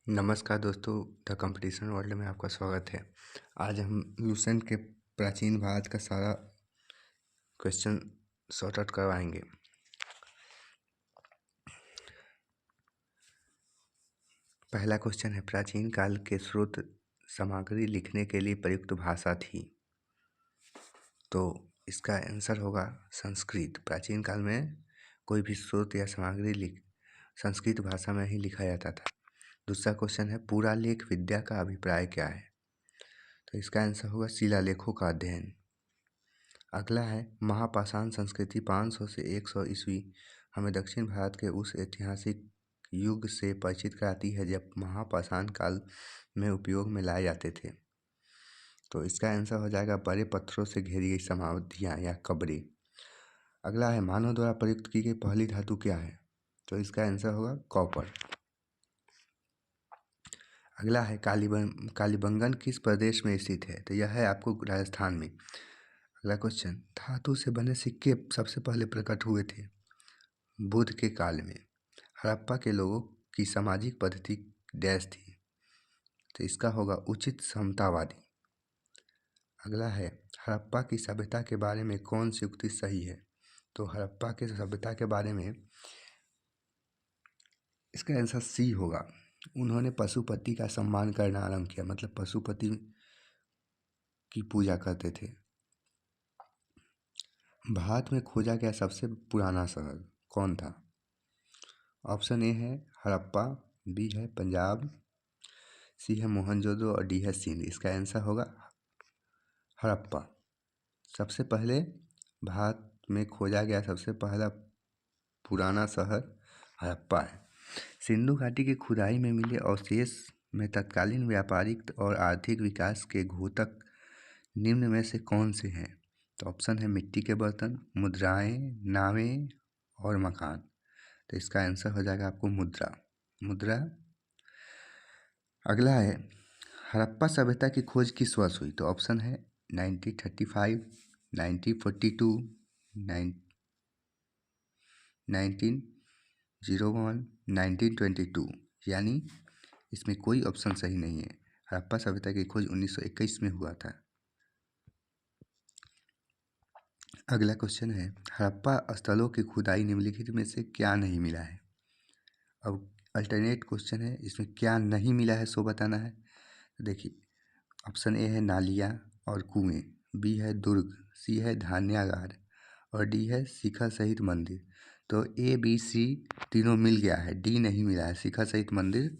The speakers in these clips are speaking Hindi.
नमस्कार दोस्तों, द कंपटीशन वर्ल्ड में आपका स्वागत है। आज हम लूसेंट के प्राचीन भारत का सारा क्वेश्चन सॉर्ट आउट करवाएंगे। पहला क्वेश्चन है, प्राचीन काल के स्रोत सामग्री लिखने के लिए प्रयुक्त भाषा थी। तो इसका आंसर होगा संस्कृत। प्राचीन काल में कोई भी स्रोत या सामग्री संस्कृत भाषा में ही लिखा जाता था। दूसरा क्वेश्चन है, पुरालेख विद्या का अभिप्राय क्या है? तो इसका आंसर होगा शिलालेखों का अध्ययन। अगला है, महापाषाण संस्कृति 500 से 100 ईस्वी हमें दक्षिण भारत के उस ऐतिहासिक युग से परिचित कराती है जब महापाषाण काल में उपयोग में लाए जाते थे। तो इसका आंसर हो जाएगा बड़े पत्थरों से घेरी गई समाधियाँ या कब्रें। अगला है, मानव द्वारा प्रयुक्त की गई पहली धातु क्या है? तो इसका आंसर होगा कॉपर। अगला है, कालीबंगन किस प्रदेश में स्थित है? तो यह है आपको राजस्थान में। अगला क्वेश्चन, धातु से बने सिक्के सबसे पहले प्रकट हुए थे बुद्ध के काल में। हड़प्पा के लोगों की सामाजिक पद्धति डैश थी? तो इसका होगा उचित समतावादी। अगला है, हड़प्पा की सभ्यता के बारे में कौन सी उक्ति सही है? तो हड़प्पा के सभ्यता के बारे में इसका आंसर सी होगा। उन्होंने पशुपति का सम्मान करना आरंभ किया, मतलब पशुपति की पूजा करते थे। भारत में खोजा गया सबसे पुराना शहर कौन था? ऑप्शन ए है हड़प्पा, बी है पंजाब, सी है मोहनजोदड़ो और डी है सिंध। इसका आंसर होगा हड़प्पा। सबसे पहले भारत में खोजा गया सबसे पहला पुराना शहर हड़प्पा है। सिंधु घाटी की खुदाई में मिले अवशेष में तत्कालीन व्यापारिक और आर्थिक विकास के घोतक निम्न में से कौन से हैं? तो ऑप्शन है मिट्टी के बर्तन, मुद्राएं, नावें और मकान। तो इसका आंसर हो जाएगा आपको मुद्रा। अगला है, हड़प्पा सभ्यता की खोज किस वर्ष हुई? तो ऑप्शन है 1935, 1942, 1901, 1922, यानी इसमें कोई ऑप्शन सही नहीं है। हड़प्पा सभ्यता की खोज 1921 में हुआ था। अगला क्वेश्चन है, हड़प्पा स्थलों की खुदाई निम्नलिखित में से क्या नहीं मिला है? अब अल्टरनेट क्वेश्चन है, इसमें क्या नहीं मिला है सो बताना है। देखिए, ऑप्शन ए है नालियाँ और कुएं, बी है दुर्ग, सी है धान्यागार और डी है शिखर सहित मंदिर। तो ए बी सी तीनों मिल गया है, डी नहीं मिला है, शिखर सहित मंदिर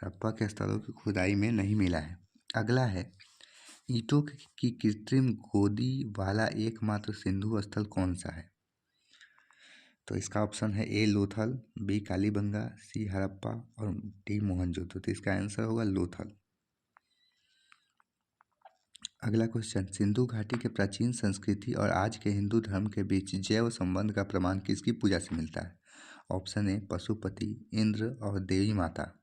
हड़प्पा के स्थलों की खुदाई में नहीं मिला है। अगला है, ईंटों की कृत्रिम गोदी वाला एकमात्र सिंधु स्थल कौन सा है? तो इसका ऑप्शन है ए लोथल, बी कालीबंगा, सी हड़प्पा और डी मोहनजोदड़ो। तो इसका आंसर होगा लोथल। अगला क्वेश्चन, सिंधु घाटी के प्राचीन संस्कृति और आज के हिंदू धर्म के बीच जैव संबंध का प्रमाण किसकी पूजा से मिलता है? ऑप्शन ए पशुपति, इंद्र और देवी माता,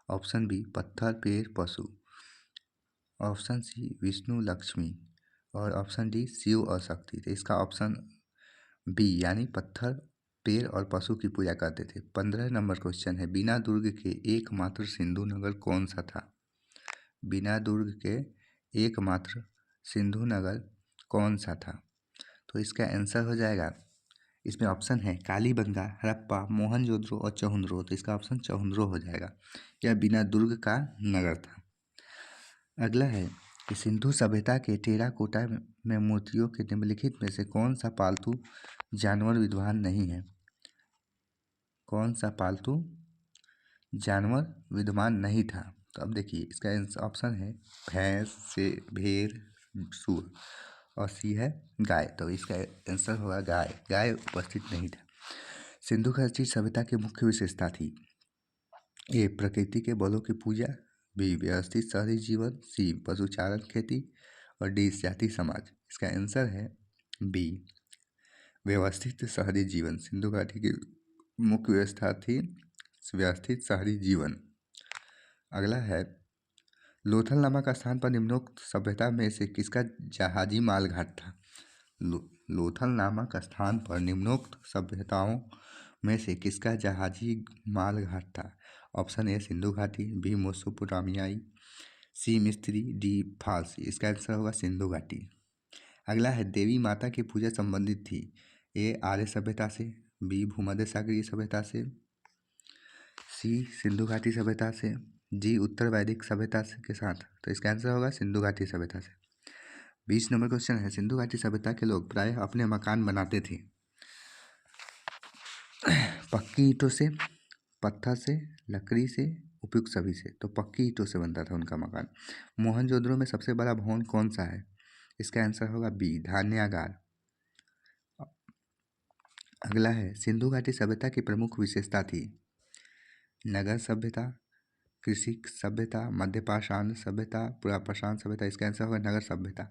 ऑप्शन बी पत्थर, पेड़, पशु, ऑप्शन सी विष्णु, लक्ष्मी और ऑप्शन डी शिव और शक्ति। तो इसका ऑप्शन बी यानी पत्थर, पेड़ और पशु की पूजा करते थे। 15 नंबर क्वेश्चन है, बिना दुर्ग के एकमात्र सिंधु नगर कौन सा था? बिना दुर्ग के एकमात्र सिंधु नगर कौन सा था? तो इसका आंसर हो जाएगा, इसमें ऑप्शन है कालीबंगा, हड़प्पा, मोहनजोदड़ो और चहुंद्रो। तो इसका ऑप्शन चहुंद्रो हो जाएगा। यह बिना दुर्ग का नगर था। अगला है कि सिंधु सभ्यता के टेराकोटा में मूर्तियों के निम्नलिखित में से कौन सा पालतू जानवर विद्यमान नहीं है? कौन सा पालतू जानवर विद्यमान नहीं था? तो अब देखिए, इसका ऑप्शन है भैंस, से भेड़, सूअर और सी है गाय। तो इसका आंसर होगा गाय। गाय उपस्थित नहीं था। सिंधु घाटी सभ्यता की मुख्य विशेषता थी ए प्रकृति के बलों की पूजा, बी व्यवस्थित शहरी जीवन, सी पशुचारण खेती और डी जाति समाज। इसका आंसर है बी व्यवस्थित शहरी जीवन। सिंधु घाटी की मुख्य व्यवस्था थी व्यवस्थित शहरी जीवन। अगला है, लोथल नामक स्थान पर निम्नोक्त सभ्यता में से किसका जहाजी माल घाट था? लोथल नामक स्थान पर निम्नोक्त सभ्यताओं में से किसका जहाजी माल घाट था? ऑप्शन ए सिंधु घाटी, बी मेसोपोटामियाई, सी मिस्री, डी फारसी। इसका आंसर होगा सिंधु घाटी। अगला है देवी माता की पूजा संबंधित थी, ए आर्य सभ्यता से, बी भूमध्य सागरीय सभ्यता से, सी सिंधु घाटी सभ्यता से, जी उत्तर वैदिक सभ्यता के साथ। तो इसका आंसर होगा सिंधु घाटी सभ्यता से। 20 नंबर क्वेश्चन है, सिंधु घाटी सभ्यता के लोग प्रायः अपने मकान बनाते थे पक्की ईंटों से, पत्थर से, लकड़ी से, उपयुक्त सभी से। तो पक्की ईंटों से बनता था उनका मकान। मोहनजोदड़ो में सबसे बड़ा भवन कौन सा है? इसका आंसर होगा बी धान्यागार। अगला है सिंधु घाटी सभ्यता की प्रमुख विशेषता थी, नगर सभ्यता, कृषि सभ्यता, मध्यपाषाण सभ्यता, पुरापाषाण सभ्यता। इसका आंसर होगा नगर सभ्यता।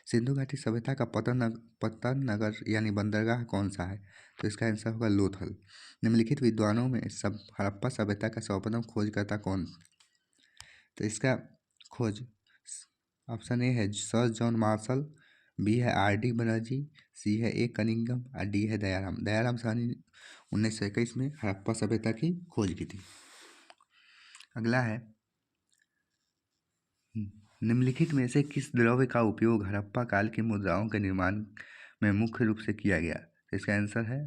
सिंधु घाटी सभ्यता का पतन नगर यानी बंदरगाह कौन सा है? तो इसका आंसर होगा लोथल। निम्नलिखित विद्वानों में सब हड़प्पा सभ्यता का सर्वप्रथम खोजकर्ता कौन? तो इसका खोज ऑप्शन ए है सर जॉन मार्शल, बी है R.D. बनर्जी, सी है ए कनिंगम और डी है दयाराम। दयाराम साहनी 1921 में हड़प्पा सभ्यता की खोज की थी। अगला है निम्नलिखित में से किस द्रव्य का उपयोग हड़प्पा काल की मुद्राओं के निर्माण में मुख्य रूप से किया गया? तो इसका आंसर है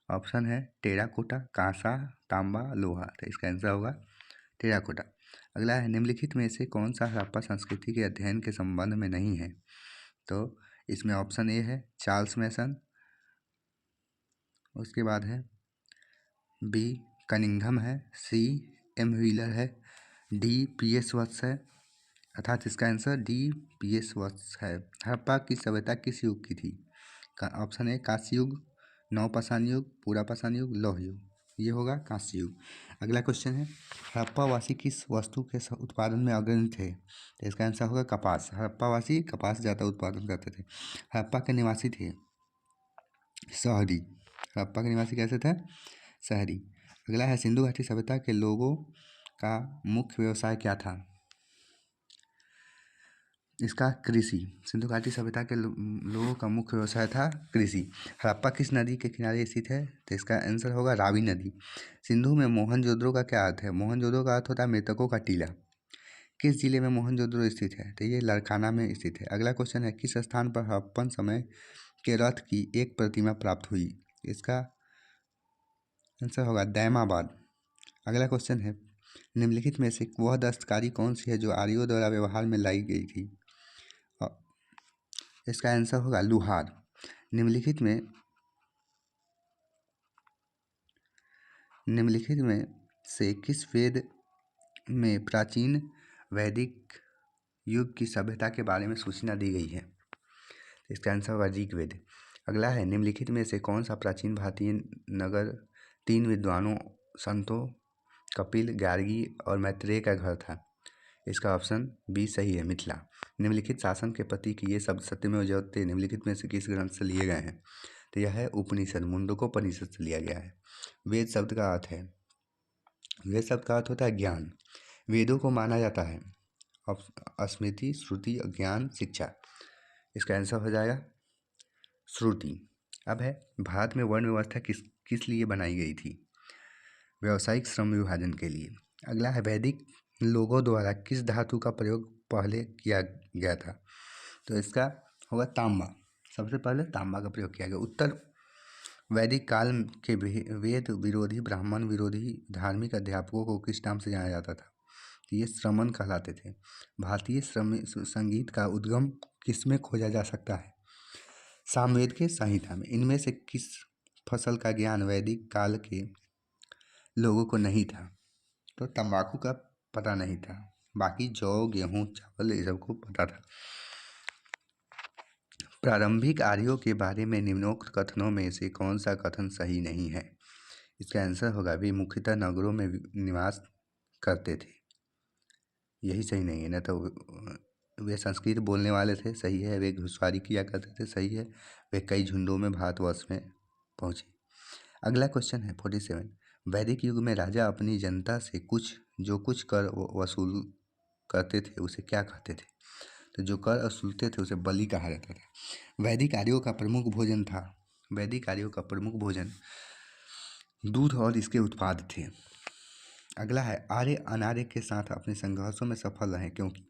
ऑप्शन है टेराकोटा, कांसा, तांबा, लोहा। तो इसका आंसर होगा टेराकोटा। अगला है निम्नलिखित में से कौन सा हड़प्पा संस्कृति के अध्ययन के संबंध में नहीं है? तो इसमें ऑप्शन ए है चार्ल्स मैसन, उसके बाद है बी कनिंघम है, सी एम व्हीलर है, डी P.S. वत्स है, अर्थात इसका आंसर डी P.S. वत्स है। हड़प्पा की सभ्यता किस युग की थी? ऑप्शन ए कांस्य युग, नवपाषाण युग, पुरापाषाण युग, लौह युग। ये होगा कांस्य युग। अगला क्वेश्चन है हड़प्पा वासी किस वस्तु के उत्पादन में अग्रणी थे? तो इसका आंसर होगा कपास। हड़प्पा वासी कपास ज़्यादा उत्पादन करते थे। हड़प्पा के निवासी थे शहरी। हड़प्पा के निवासी कैसे थे? शहरी। अगला है सिंधु घाटी सभ्यता के लोगों का मुख्य व्यवसाय क्या था? इसका कृषि। सिंधु घाटी सभ्यता के लोगों का मुख्य व्यवसाय था कृषि। हड़प्पा किस नदी के किनारे स्थित है? तो इसका आंसर होगा रावी नदी। सिंधु में मोहनजोदड़ो का क्या अर्थ है? मोहनजोदड़ो का अर्थ होता है मृतकों का टीला। किस जिले में मोहनजोदड़ो स्थित है? तो ये लड़काना में स्थित है। अगला क्वेश्चन है किस स्थान पर हड़प्पन समय के रथ की एक प्रतिमा प्राप्त हुई? इसका आंसर होगा दैमाबाद। अगला क्वेश्चन है निम्नलिखित में से वह दस्तकारी कौन सी है जो आर्यों द्वारा व्यवहार में लाई गई थी? इसका आंसर होगा लुहार। निम्नलिखित में से किस वेद में प्राचीन वैदिक युग की सभ्यता के बारे में सूचना दी गई है? इसका आंसर होगा ऋग्वेद। अगला है निम्नलिखित में से कौन सा प्राचीन भारतीय नगर 3 विद्वानों संतों कपिल, गार्गी और मैत्रेय का घर था? इसका ऑप्शन बी सही है, मिथिला। निम्नलिखित शासन के प्रतीक ये शब्द सत्यमेव जयते निम्नलिखित में से किस ग्रंथ से लिए गए हैं? तो यह है उपनिषद, मुंडकोपनिषद से लिया गया है। वेद शब्द का अर्थ है, वेद शब्द का अर्थ होता है ज्ञान। वेदों को माना जाता है स्मृति, श्रुति, ज्ञान, शिक्षा। इसका आंसर हो जाएगा श्रुति। अब है भारत में वर्ण व्यवस्था किस लिए बनाई गई थी? व्यावसायिक श्रम विभाजन के लिए। अगला है वैदिक लोगों द्वारा किस धातु का प्रयोग पहले किया गया था? तो इसका होगा तांबा। सबसे पहले तांबा का प्रयोग किया गया। उत्तर वैदिक काल के वेद विरोधी, ब्राह्मण विरोधी धार्मिक अध्यापकों को किस नाम से जाना जाता था? ये श्रमण कहलाते थे। भारतीय संगीत का उद्गम किसमें खोजा जा सकता है? सामवेद के संहिता में। इनमें से किस फसल का ज्ञान वैदिक काल के लोगों को नहीं था? तो तंबाकू का पता नहीं था, बाकी जौ, गेहूं, चावल ये सबको पता था। प्रारंभिक आर्यों के बारे में निम्नोक्त कथनों में से कौन सा कथन सही नहीं है? इसका आंसर होगा वे मुख्यतः नगरों में निवास करते थे। यही सही नहीं है, न तो वे संस्कृत बोलने वाले थे, सही है। वे घुसपैठी किया करते थे, सही है। वे कई झुंडों में भारतवर्ष में पहुँचे। अगला क्वेश्चन है 47। वैदिक युग में राजा अपनी जनता से जो कुछ कर वसूल करते थे उसे क्या कहते थे? तो जो कर वसूलते थे उसे बलि कहा जाता था। वैदिक आर्यों का प्रमुख भोजन था, वैदिक आर्यों का प्रमुख भोजन दूध और इसके उत्पाद थे। अगला है आर्य अनार्य के साथ अपने संघर्षों में सफल रहे क्योंकि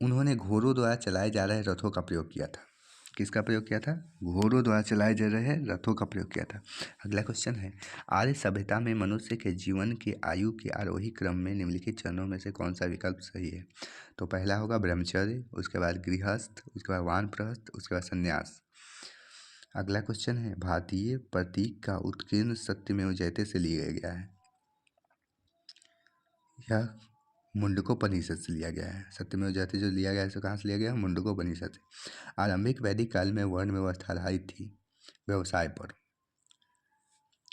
उन्होंने घोड़ों द्वारा चलाए जा रहे रथों का प्रयोग किया था। किसका प्रयोग किया था? घोड़ों द्वारा चलाए जा रहे रथों का प्रयोग किया था। अगला क्वेश्चन है आर्य सभ्यता में मनुष्य के जीवन के आयु के आरोही क्रम में निम्नलिखित चरणों में से कौन सा विकल्प सही है? तो पहला होगा ब्रह्मचर्य, उसके बाद गृहस्थ, उसके बाद वानप्रस्थ, उसके बाद संन्यास। अगला क्वेश्चन है भारतीय प्रतीक का उत्कीर्ण सत्यमेव जयते से लिया गया है। यह मुंडकोपनिषद से लिया गया है। सत्यमेव जयते जो लिया गया है कहाँ से लिया गया? मुंडकोपनिषद से। आरंभिक वैदिक काल में वर्ण व्यवस्था आधारित थी व्यवसाय पर।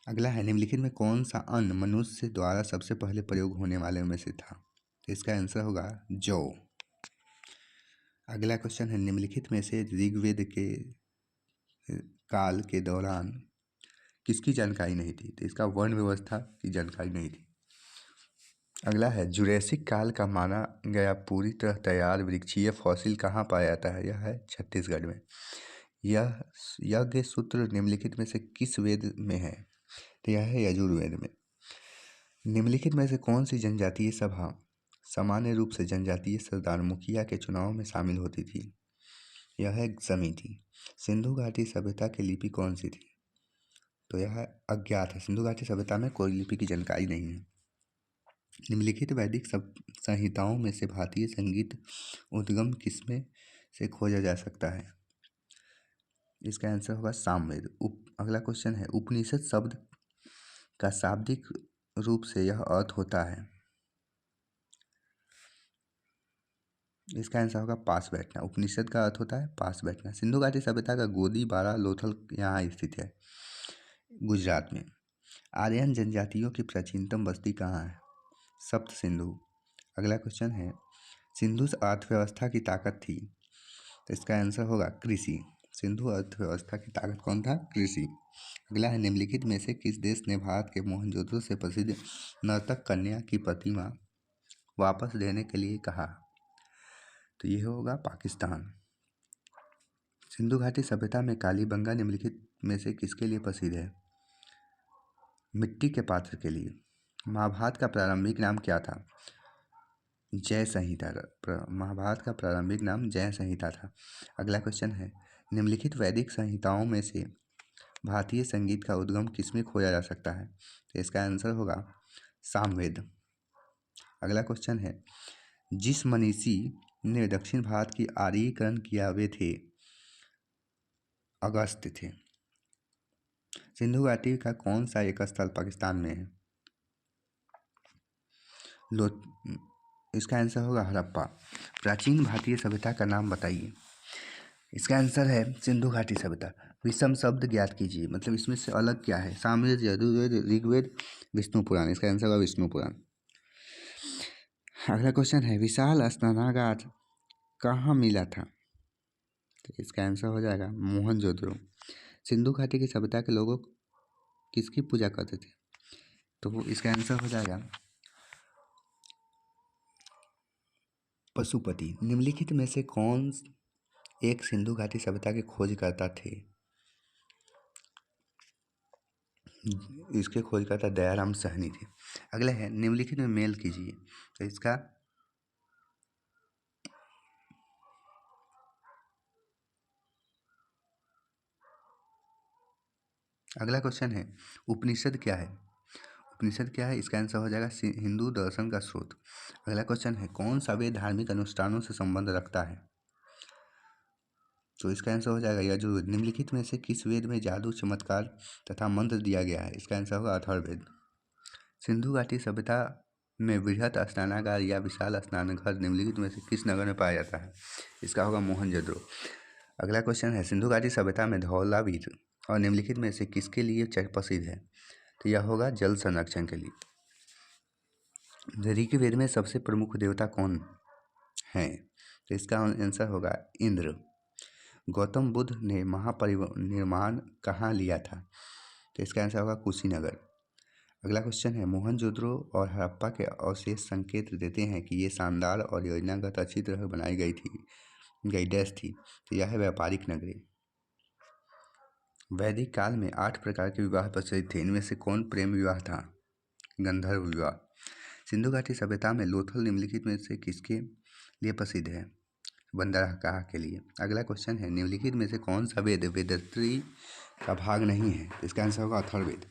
अगला है निम्नलिखित में कौन सा अन्न मनुष्य द्वारा सबसे पहले प्रयोग होने वाले में से था? तो इसका आंसर होगा जौ। अगला क्वेश्चन है निम्नलिखित में से ऋग्वेद के काल के दौरान किसकी जानकारी नहीं थी? तो इसका वर्ण व्यवस्था की जानकारी नहीं थी। अगला है जुरैसिक काल का माना गया पूरी तरह तैयार वृक्षीय फॉसिल कहाँ पाया जाता है? यह है छत्तीसगढ़ में। यह यज्ञ सूत्र निम्नलिखित में से किस वेद में है? तो यह है यजुर्वेद में। निम्नलिखित में से कौन सी जनजातीय सभा सामान्य रूप से जनजातीय सरदार मुखिया के चुनाव में शामिल होती थी? यह है समिति। सिंधु घाटी सभ्यता की लिपि कौन सी थी? तो यह अज्ञात है। सिंधु घाटी सभ्यता में कोई लिपि की जानकारी नहीं है। निम्नलिखित वैदिक सब संहिताओं में से भारतीय संगीत उद्गम किसमें से खोजा जा सकता है? इसका आंसर होगा सामवेद। अगला क्वेश्चन है उपनिषद शब्द का शाब्दिक रूप से यह अर्थ होता है? इसका आंसर होगा पास बैठना। उपनिषद का अर्थ होता है पास बैठना। सिंधु घाटी सभ्यता का गोदी बारा लोथल यहाँ स्थित है गुजरात में। आर्यन जनजातियों की प्राचीनतम बस्ती कहाँ है? सप्त सिंधु। अगला क्वेश्चन है सिंधु अर्थव्यवस्था की ताकत थी? तो इसका आंसर होगा कृषि। सिंधु अर्थव्यवस्था की ताकत कौन था? कृषि। अगला है निम्नलिखित में से किस देश ने भारत के मोहनजोदड़ो से प्रसिद्ध नर्तक कन्या की प्रतिमा वापस लेने के लिए कहा? तो यह होगा पाकिस्तान। सिंधु घाटी सभ्यता में कालीबंगा निम्नलिखित में से किसके लिए प्रसिद्ध है? मिट्टी के पात्र के लिए। महाभारत का प्रारंभिक नाम क्या था? जय संहिता। महाभारत का प्रारंभिक नाम जय संहिता था। अगला क्वेश्चन है निम्नलिखित वैदिक संहिताओं में से भारतीय संगीत का उद्गम किसमें खोजा जा सकता है? तो इसका आंसर होगा सामवेद। अगला क्वेश्चन है जिस मनीषी ने दक्षिण भारत की आर्यीकरण किया वे थे? अगस्त्य थे। सिंधु घाटी का कौन सा एक स्थल पाकिस्तान में है? इसका आंसर होगा हड़प्पा। प्राचीन भारतीय सभ्यता का नाम बताइए। इसका आंसर है सिंधु घाटी सभ्यता। विषम शब्द ज्ञात कीजिए, मतलब इसमें से अलग क्या है? सामवेद, यजुर्वेद, ऋग्वेद, विष्णु पुराण। इसका आंसर होगा विष्णु पुराण। अगला क्वेश्चन है विशाल स्नानागार कहाँ मिला था? तो इसका आंसर हो जाएगा मोहनजोदड़ो। सिंधु घाटी की सभ्यता के लोगों किसकी पूजा करते थे? तो इसका आंसर हो जाएगा पशुपति। निम्नलिखित में से कौन एक सिंधु घाटी सभ्यता के खोजकर्ता थे? इसके खोजकर्ता दयाराम साहनी थे। अगला है निम्नलिखित में मेल कीजिए। तो इसका अगला क्वेश्चन है उपनिषद क्या है? उपनिषद क्या है? इसका आंसर हो जाएगा हिंदू दर्शन का स्रोत। अगला क्वेश्चन है कौन सा वेद धार्मिक अनुष्ठानों से संबंध रखता है? तो इसका आंसर हो जाएगा यजुर्वेद। निम्नलिखित में से किस वेद में जादू, चमत्कार तथा मंत्र दिया गया है? इसका आंसर होगा अथर्ववेद। सिंधु घाटी सभ्यता में वृहत स्नानागार या विशाल स्नानघर निम्नलिखित में से किस नगर में पाया जाता है? इसका होगा मोहनजोदड़ो। अगला क्वेश्चन है सिंधु घाटी सभ्यता में धौलावीर और निम्नलिखित में से किसके लिए प्रसिद्ध है? तो यह होगा जल संरक्षण के लिए। ऋग्वेद में सबसे प्रमुख देवता कौन है? तो इसका आंसर होगा इंद्र। गौतम बुद्ध ने महापरिनिर्वाण कहाँ लिया था? तो इसका आंसर होगा कुशीनगर। अगला क्वेश्चन है मोहनजोदड़ो और हड़प्पा के अवशेष संकेत देते हैं कि ये शानदार और योजनागत अच्छी तरह बनाई गई डैश थी। तो यह है व्यापारिक नगरी। वैदिक काल में 8 प्रकार के विवाह प्रचलित थे। इनमें से कौन प्रेम विवाह था? गंधर्व विवाह। सिंधु घाटी सभ्यता में लोथल निम्नलिखित में से किसके लिए प्रसिद्ध है? बंदरगाह के लिए। अगला क्वेश्चन है, निम्नलिखित में से कौन सा वेद वेदत्री का भाग नहीं है? तो इसका आंसर होगा अथर्ववेद।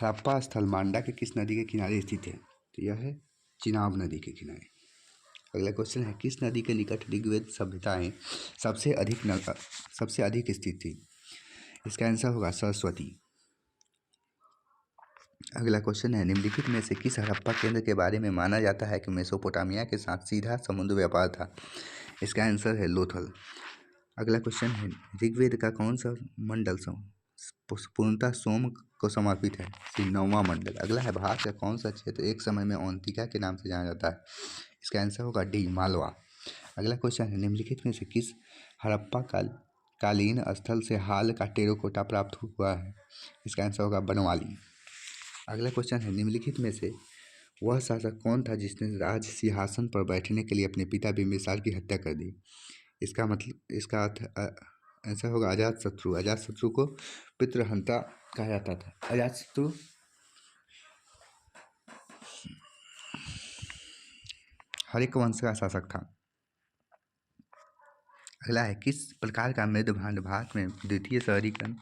हड़प्पा स्थल मांडा के किस नदी के किनारे स्थित है? तो यह है चिनाब नदी के किनारे। अगला क्वेश्चन है, किस नदी के निकट ऋग्वेद सभ्यताएं सबसे अधिक स्थित थी? इसका आंसर होगा सरस्वती। अगला क्वेश्चन है, निम्नलिखित में से किस हड़प्पा केंद्र के बारे में माना जाता है कि मेसोपोटामिया के साथ सीधा समुद्र व्यापार था? इसका आंसर है लोथल। अगला क्वेश्चन है, ऋग्वेद का कौन सा मंडल पूर्णतः सोम को समर्पित है? 9वां मंडल। अगला है, भारत का कौन सा क्षेत्र एक समय में अवंतिका के नाम से जाना जाता है? इसका आंसर होगा डी मालवा। अगला क्वेश्चन है, निम्नलिखित में से किस हड़प्पा कालीन स्थल से हाल का टेराकोटा प्राप्त हुआ है? इसका आंसर होगा बनवाली। अगला क्वेश्चन है, निम्नलिखित में से वह शासक कौन था जिसने राज सिंहासन पर बैठने के लिए अपने पिता बिंबिसार की हत्या कर दी? इसका आंसर होगा अजातशत्रु। अजातशत्रु को पितृहंता कहा जाता था। अजातशत्रु हर्ष वंश का शासक था। अगला है, किस प्रकार का मृद भांड भारत में द्वितीय शहरीकरण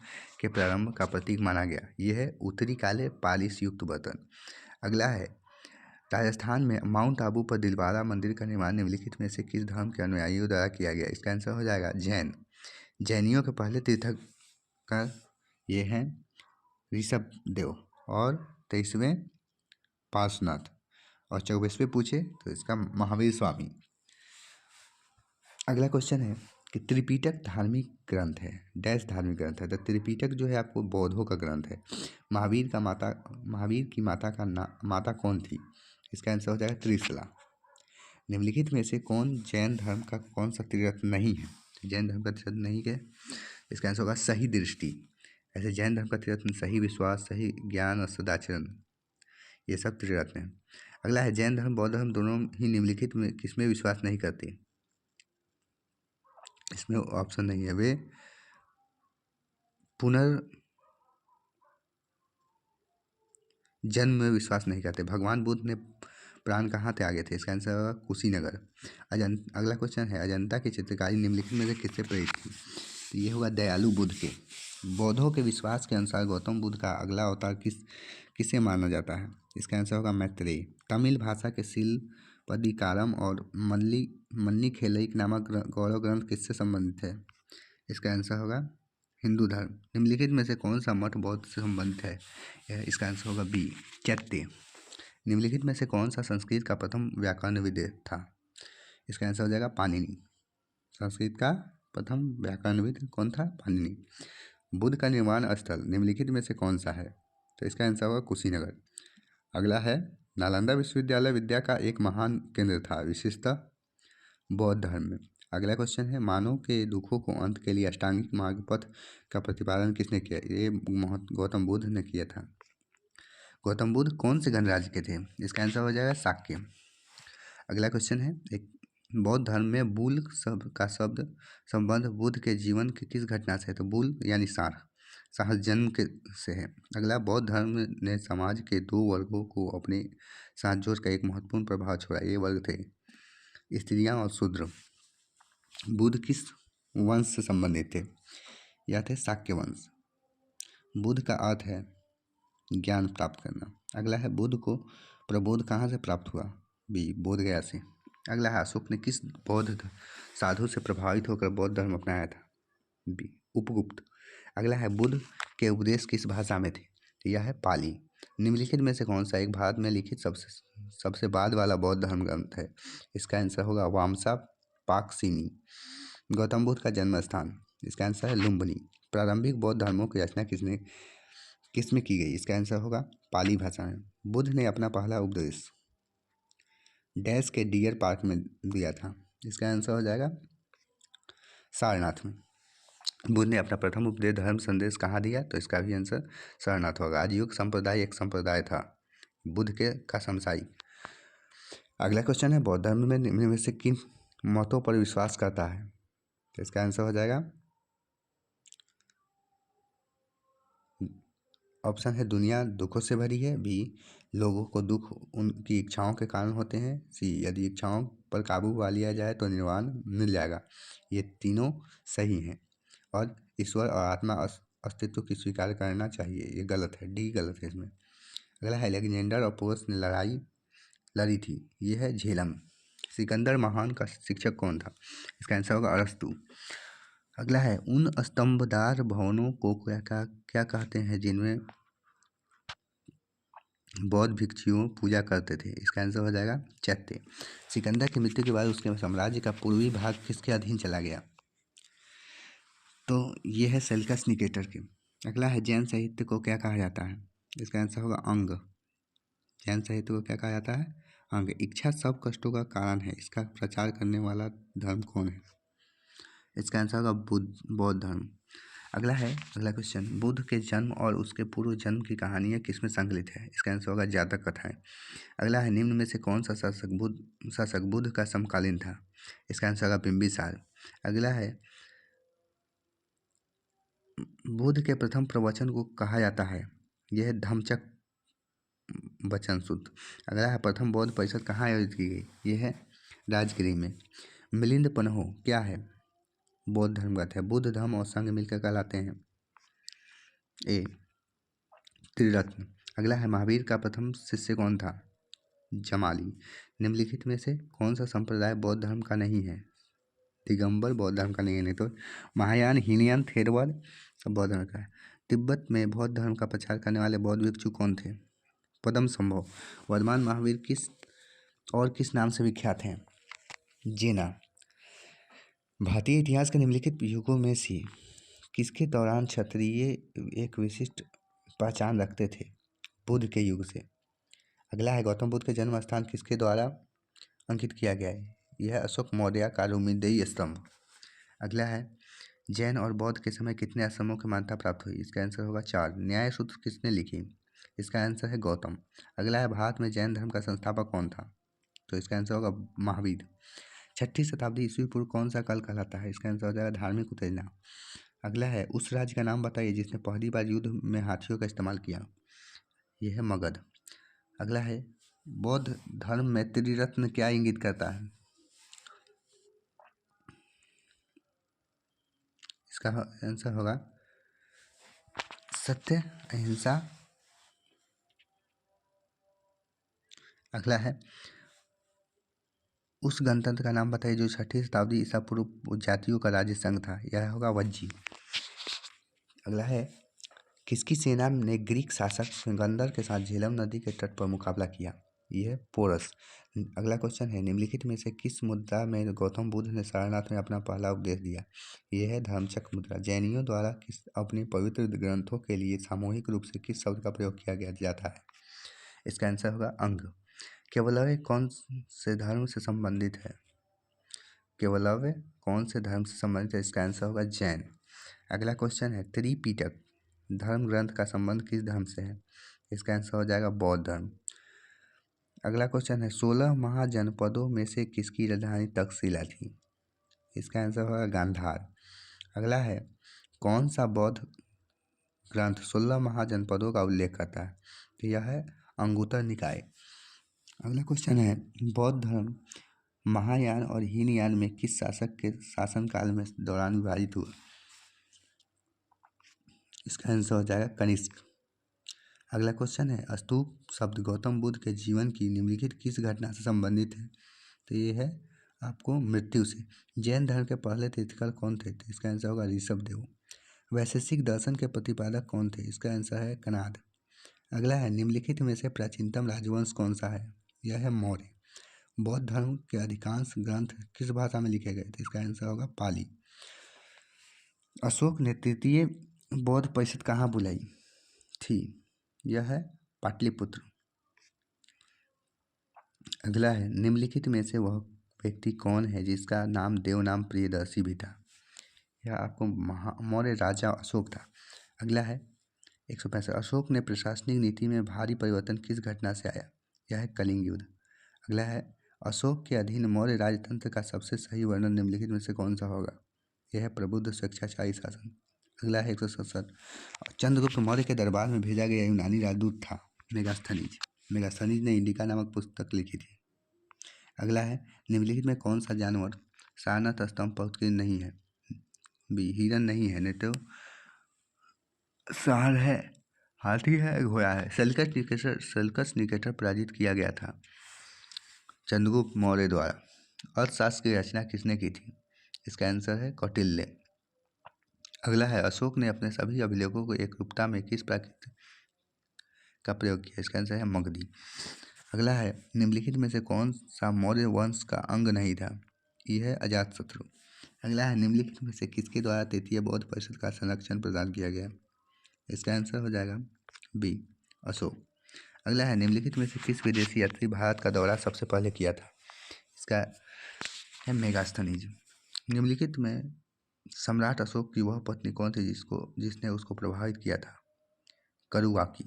के प्रारंभ का प्रतीक माना गया? यह है उत्तरी काले पालिश युक्त बर्तन। अगला है, राजस्थान में माउंट आबू पर दिलवारा मंदिर का निर्माण निम्नलिखित में से किस धर्म के अनुयायियों द्वारा किया गया? इसका आंसर हो जाएगा जैन। जैनियों के पहले तीर्थंकर ये हैं ऋषभदेव और 23वें पार्श्वनाथ और 24वें पूछे तो इसका महावीर स्वामी। अगला क्वेश्चन है कि त्रिपिटक धार्मिक ग्रंथ है, डैश धार्मिक ग्रंथ है? तो त्रिपिटक जो है आपको बौद्धों का ग्रंथ है। महावीर की माता कौन थी? इसका आंसर हो जाएगा त्रिशला। निम्नलिखित में से कौन जैन धर्म का कौन सा तीर्थ नहीं है? जैन धर्म का तीर्थ नहीं है, इसका आंसर होगा सही दृष्टि। ऐसे जैन धर्म का तीर्थ में सही विश्वास, सही ज्ञान और सदाचरण, ये सब तीर्थ हैं। अगला है, जैन धर्म बौद्ध धर्म दोनों ही निम्नलिखित में किसमें विश्वास नहीं करते? इसमें ऑप्शन नहीं है, वे पुनर्जन्म में विश्वास नहीं करते। भगवान बुद्ध ने प्राण कहाँ त्यागे थे? इसका आंसर होगा कुशीनगर। अगला क्वेश्चन है, अजंता की चित्रकारी निम्नलिखित में से किससे प्रेरित थी? तो ये होगा दयालु बुद्ध के। बौद्धों के विश्वास के अनुसार गौतम बुद्ध का अगला अवतार किसे माना जाता है? इसका आंसर होगा मैत्रेय। तमिल भाषा के शिलपदिकारम और मन्नी खेलईक नामक गौरव ग्रंथ किससे संबंधित है? इसका आंसर होगा हिंदू धर्म। निम्नलिखित में से कौन सा मठ बौद्ध से संबंधित है? इसका आंसर होगा बी चैत्य। निम्नलिखित में से कौन सा संस्कृत का प्रथम व्याकरणविद था? इसका आंसर हो जाएगा पाणिनि। संस्कृत का प्रथम व्याकरणविद कौन था? पाणिनि। बुद्ध का निर्माण स्थल निम्नलिखित में से कौन सा है? तो इसका आंसर होगा कुशीनगर। अगला है, नालंदा विश्वविद्यालय विद्या का एक महान केंद्र था, विशेषतः बौद्ध धर्म में। अगला क्वेश्चन है, मानव के दुखों को अंत के लिए अष्टांगिक मार्ग पथ का प्रतिपादन किसने किया? ये गौतम बुद्ध ने किया था। गौतम बुद्ध कौन से गणराज्य के थे? इसका आंसर हो जाएगा शाक्य। अगला क्वेश्चन है, एक बौद्ध धर्म में बुल का शब्द संबंध बुद्ध के जीवन की किस घटना से है? तो बुल यानी साह जन्म के से है। अगला, बौद्ध धर्म ने समाज के दो वर्गों को अपने साथ जोड़कर एक महत्वपूर्ण प्रभाव छोड़ा। ये वर्ग थे स्त्रियां और शूद्र। बुद्ध किस वंश से संबंधित थे? यह थे शाक्य वंश। बुद्ध का अर्थ है ज्ञान प्राप्त करना। अगला है, बुद्ध को प्रबोध कहाँ से प्राप्त हुआ? बी बोध गया से। अगला है, अशोक ने किस बौद्ध साधु से प्रभावित होकर बौद्ध धर्म अपनाया था? बी उपगुप्त। अगला है, बुद्ध के उपदेश किस भाषा में थे? तो यह है पाली। निम्नलिखित में से कौन सा एक भारत में लिखित सबसे बाद वाला बौद्ध धर्म ग्रंथ है? इसका आंसर होगा वामसा पाकसिनी। गौतम बुद्ध का जन्म स्थान, इसका आंसर है लुम्बिनी। प्रारंभिक बौद्ध धर्मों की रचना किसमें की गई? इसका आंसर होगा पाली भाषा में। बुद्ध ने अपना पहला उपदेश डैश के डियर पार्क में दिया था। इसका आंसर हो जाएगा सारनाथ में। बुद्ध ने अपना प्रथम उपदेश धर्म संदेश कहाँ दिया? तो इसका भी आंसर सारनाथ होगा। आजीविक संप्रदाय एक संप्रदाय था बुद्ध के का समसाई। अगला क्वेश्चन है, बौद्ध धर्म में निम्न में से किन मतों पर विश्वास करता है? तो इसका आंसर हो जाएगा ऑप्शन है, दुनिया दुखों से भरी है, बी लोगों को दुख उनकी इच्छाओं के कारण होते हैं। सी, यदि इच्छाओं पर काबू पा लिया जाए तो निर्वाण मिल जाएगा। ये तीनों सही हैं। और ईश्वर और आत्मा अस्तित्व की स्वीकार करना चाहिए, ये गलत है, डी गलत है इसमें। अगला है अलेक्जेंडर और पोरस ने लड़ाई लड़ी थी, ये है झेलम। सिकंदर महान का शिक्षक कौन था? इसका आंसर होगा अरस्तु। अगला है उन स्तंभदार भवनों को क्या कहते हैं जिनमें बौद्ध भिक्षुओं पूजा करते थे? इसका आंसर हो जाएगा चैत्य। सिकंदर की मृत्यु के बाद उसके साम्राज्य का पूर्वी भाग किसके अधीन चला गया? तो ये है सेल्कस निकेटर के। अगला है जैन साहित्य को क्या कहा जाता है? इसका आंसर होगा अंग। जैन साहित्य को क्या कहा जाता है? अंग। इच्छा सब कष्टों का कारण है, इसका प्रचार करने वाला धर्म कौन है? इसका आंसर होगा बौद्ध धर्म। अगला क्वेश्चन, बुद्ध के जन्म और उसके पूर्व जन्म की कहानियाँ किसमें संकलित है? इसका आंसर होगा जातक कथाएं। अगला है निम्न में से कौन सा शासक बुद्ध का समकालीन था? इसका आंसर होगा बिंबिसार। अगला है बुद्ध के प्रथम प्रवचन को कहा जाता है, यह धम्मचक्र वचन सूत्र। अगला है प्रथम बौद्ध परिषद कहाँ आयोजित की गई? यह है राजगिरी में। मिलिंद पन्हो क्या है? बौद्ध धर्म का है। बुद्ध धर्म और संघ मिलकर कहलाते हैं ए त्रिरत्न। अगला है महावीर का प्रथम शिष्य कौन था? जमाली। निम्नलिखित में से कौन सा संप्रदाय बौद्ध धर्म का नहीं है? दिगंबर बौद्ध धर्म का नहीं है, नहीं तो महायान, हीनयान, थेरवाद सब बौद्ध धर्म का है। तिब्बत में बौद्ध धर्म का प्रचार करने वाले बौद्ध भिक्षु कौन थे? पद्म संभव। वर्तमान महावीर किस नाम से विख्यात हैं? जेना। भारतीय इतिहास के निम्नलिखित युगों में से किसके दौरान क्षत्रिय एक विशिष्ट पहचान रखते थे? बुद्ध के युग से। अगला है गौतम बुद्ध के जन्म स्थान किसके द्वारा अंकित किया गया है? यह अशोक मौर्य का रुमिदेयी स्तंभ। अगला है जैन और बौद्ध के समय कितने आश्रमों की मान्यता प्राप्त हुई? इसका आंसर होगा 4। न्याय सूत्र किसने लिखी? इसका आंसर है गौतम। अगला है भारत में जैन धर्म का संस्थापक कौन था? तो इसका आंसर होगा महावीर। 6ठी शताब्दी ईस्वी पूर्व कौन सा काल कहलाता है? इसका आंसर हो जाएगा धार्मिक उत्तेजना। अगला है उस राज्य का नाम बताइए जिसने पहली बार युद्ध में हाथियों का इस्तेमाल किया। यह है मगध। अगला है बौद्ध धर्म में त्रिरत्न क्या इंगित करता है? इसका आंसर होगा सत्य, अहिंसा। अगला है उस गणतंत्र का नाम बताइए जो 6ठी शताब्दी ईसा पूर्व जातियों का राज्य संघ था। यह होगा वज्जी। अगला है किसकी सेना ने ग्रीक शासक सिकंदर के साथ झेलम नदी के तट पर मुकाबला किया? यह पोरस। अगला क्वेश्चन है निम्नलिखित में से किस मुद्रा में गौतम बुद्ध ने सारनाथ में अपना पहला उपदेश दिया? यह है धर्मचक्र मुद्रा। जैनियों द्वारा किस अपने पवित्र ग्रंथों के लिए सामूहिक रूप से किस शब्द का प्रयोग किया जाता है? इसका आंसर होगा अंग। केवलव्य कौन से धर्म से संबंधित है? केवलव्य कौन से धर्म से संबंधित है? इसका आंसर होगा जैन। अगला क्वेश्चन है त्रिपिटक धर्म ग्रंथ का संबंध किस धर्म से है? इसका आंसर हो जाएगा बौद्ध धर्म। अगला क्वेश्चन है 16 महाजनपदों में से किसकी राजधानी तक्षशिला थी? इसका आंसर होगा गांधार। अगला है कौन सा बौद्ध ग्रंथ 16 महाजनपदों का उल्लेख करता है? तो यह है अंगुत्तर निकाय। अगला क्वेश्चन है बौद्ध धर्म महायान और हीनयान में किस शासक के शासनकाल में दौरान विभाजित हुआ? इसका आंसर हो जाएगा कनिष्क। अगला क्वेश्चन है स्तूप शब्द गौतम बुद्ध के जीवन की निम्नलिखित किस घटना से संबंधित है? तो ये है आपको मृत्यु से। जैन धर्म के पहले तीर्थंकर कौन थे? तो इसका आंसर होगा ऋषभदेव। वैशेषिक दर्शन के प्रतिपादक कौन थे? इसका आंसर है कणाद। अगला है निम्नलिखित में से प्राचीनतम राजवंश कौन सा है? यह है मौर्य। बौद्ध धर्म के अधिकांश ग्रंथ किस भाषा में लिखे गए थे? इसका आंसर होगा पाली। अशोक ने तृतीय बौद्ध परिषद कहाँ बुलाई थी? यह है पाटलिपुत्र। अगला है निम्नलिखित में से वह व्यक्ति कौन है जिसका नाम देवनाम प्रियदर्शी भी था? यह आपको मौर्य राजा अशोक था। अगला है 165 अशोक ने प्रशासनिक नीति में भारी परिवर्तन किस घटना से आया? यह है कलिंग युद्ध। अगला है अशोक के अधीन मौर्य राजतंत्र का सबसे सही वर्णन निम्नलिखित में से कौन सा होगा? यह है प्रबुद्ध स्वेच्छाचारी शासन। अगला है 167 चंद्रगुप्त मौर्य के दरबार में भेजा गया यूनानी राजदूत था मेगास्थनीज। मेगास्थनीज ने इंडिका नामक पुस्तक लिखी थी। अगला है, निम्नलिखित में कौन सा जानवर सारनाथ स्तंभ पर उत्कीर्ण नहीं है? बी हिरन नहीं है, नहीं तो सांड है, हाथी है, घोड़ा है। सेल्कस निकेटर पराजित किया गया था चंद्रगुप्त मौर्य द्वारा। अर्थशास्त्र की रचना किसने की थी? इसका आंसर है कौटिल्य। अगला है, अशोक ने अपने सभी अभिलेखों को एकरूपता में किस प्राकृत का प्रयोग किया? इसका आंसर है मगधी। अगला है, निम्नलिखित में से कौन सा मौर्य वंश का अंग नहीं था? यह है अजातशत्रु। अगला है, निम्नलिखित में से किसके द्वारा तृतीय बौद्ध परिषद का संरक्षण प्रदान किया गया? इसका आंसर हो जाएगा बी अशोक। अगला है, निम्नलिखित में से किस विदेशी यात्री भारत का दौरा सबसे पहले किया था? इसका है मेगास्थनीज। निम्नलिखित में सम्राट अशोक की वह पत्नी कौन थी जिसने उसको प्रभावित किया था? करुआकी।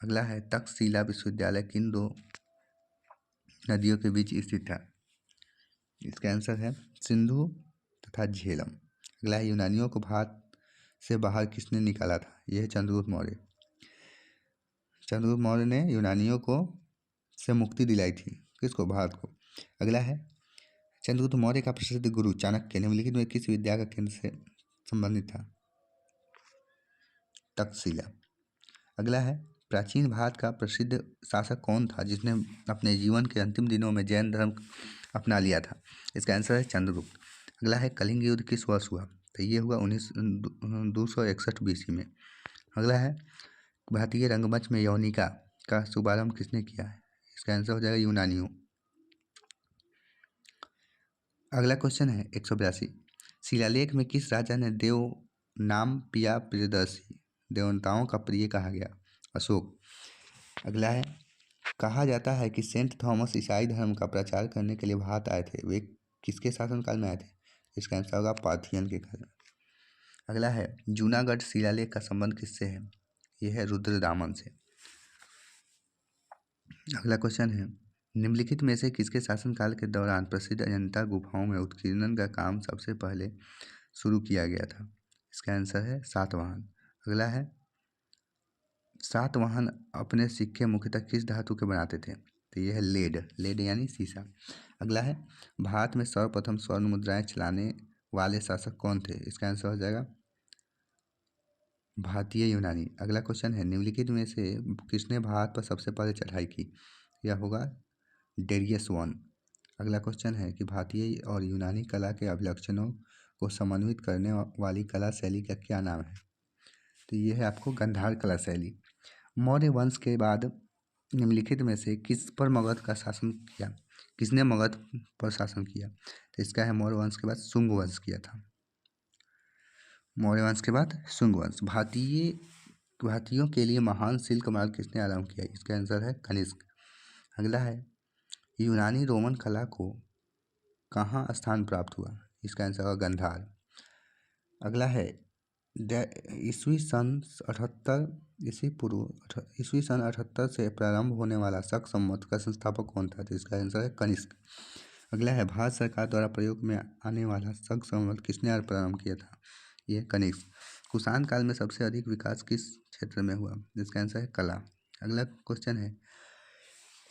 अगला है, तक्षशिला विश्वविद्यालय किन दो नदियों के बीच स्थित था? इसका आंसर है सिंधु तथा झेलम। अगला है, यूनानियों को भारत से बाहर किसने निकाला था? यह है चंद्रगुप्त मौर्य। चंद्रगुप्त मौर्य ने यूनानियों को से मुक्ति दिलाई थी। किसको? भारत को। अगला है, चंद्रगुप्त मौर्य का प्रसिद्ध गुरु चाणक्य निम्नलिखित में किस विद्या का केंद्र से संबंधित था? तक्षशिला। अगला है, प्राचीन भारत का प्रसिद्ध शासक कौन था जिसने अपने जीवन के अंतिम दिनों में जैन धर्म अपना लिया था? इसका आंसर है चंद्रगुप्त। अगला है, कलिंग युद्ध किस वर्ष हुआ? तो ये हुआ 261 BC में। अगला है, भारतीय रंगमंच में यौनिका का शुभारंभ किसने किया है? इसका आंसर हो जाएगा यूनानियों। अगला क्वेश्चन है 182, शिलालेख में किस राजा ने देव नाम पिया प्रियदर्शी देवताओं का प्रिय कहा गया? अशोक। अगला है, कहा जाता है कि सेंट थॉमस ईसाई धर्म का प्रचार करने के लिए भारत आए थे, वे किसके शासनकाल में आए थे? इसका आंसर होगा पार्थियन के काल में। अगला है, जूनागढ़ शिलालेख का संबंध किससे है? यह है रुद्रदामन से। अगला क्वेश्चन है, निम्नलिखित में से किसके शासनकाल के दौरान प्रसिद्ध अजंता गुफाओं में उत्खनन का काम सबसे पहले शुरू किया गया था? इसका आंसर है सातवाहन। अगला है, सातवाहन अपने सिक्के मुख्यतः किस धातु के बनाते थे? तो यह है लेड यानी सीसा। अगला है, भारत में सर्वप्रथम स्वर्ण मुद्राएं चलाने वाले शासक कौन थे? इसका आंसर हो जाएगा भारतीय यूनानी। अगला क्वेश्चन है, निम्नलिखित में से किसने भारत पर सबसे पहले चढ़ाई की? यह होगा डेरियस वन। अगला क्वेश्चन है कि भारतीय और यूनानी कला के अभिलक्षणों को समन्वित करने वाली कला शैली का क्या नाम है? तो यह है आपको गंधार कला शैली। मौर्य वंश के बाद निम्नलिखित में से किस पर मगध का शासन किया? किसने मगध पर शासन किया? तो इसका है मौर्य वंश के बाद शुंग वंश किया था। मौर्य वंश के बाद शुंग वंश। भारतीयों के लिए महान सिल्क मार्ग किसने आरंभ किया? इसका आंसर है कनिष्क। अगला है, यूनानी रोमन कला को कहाँ स्थान प्राप्त हुआ? इसका आंसर होगा गंधार। अगला है, ईस्वी सन 78 से प्रारंभ होने वाला शक संवत का संस्थापक कौन था? तो इसका आंसर है कनिष्क। अगला है, भारत सरकार द्वारा प्रयोग में आने वाला शक संवत किसने प्रारंभ किया था? यह कनिष्क। कुषाण काल में सबसे अधिक विकास किस क्षेत्र में हुआ? जिसका आंसर है कला। अगला क्वेश्चन है,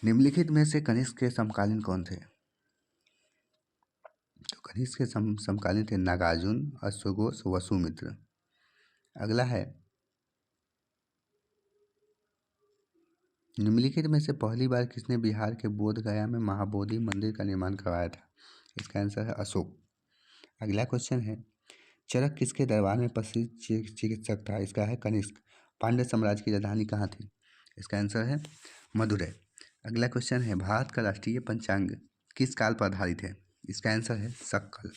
निम्नलिखित में से कनिष्क के समकालीन कौन थे? तो कनिष्क के समकालीन थे नागार्जुन, अश्वघोष, वसुमित्र। अगला है, निम्नलिखित में से पहली बार किसने बिहार के बोध गया में महाबोधि मंदिर का निर्माण करवाया था? इसका आंसर है अशोक। अगला क्वेश्चन है, चरक किसके दरबार में प्रसिद्ध चिकित्सक था? इसका है कनिष्क। पांड्य साम्राज्य की राजधानी कहाँ थी? इसका आंसर है मदुरै। अगला क्वेश्चन है, भारत का राष्ट्रीय पंचांग किस काल पर आधारित है? इसका आंसर है सक्कल।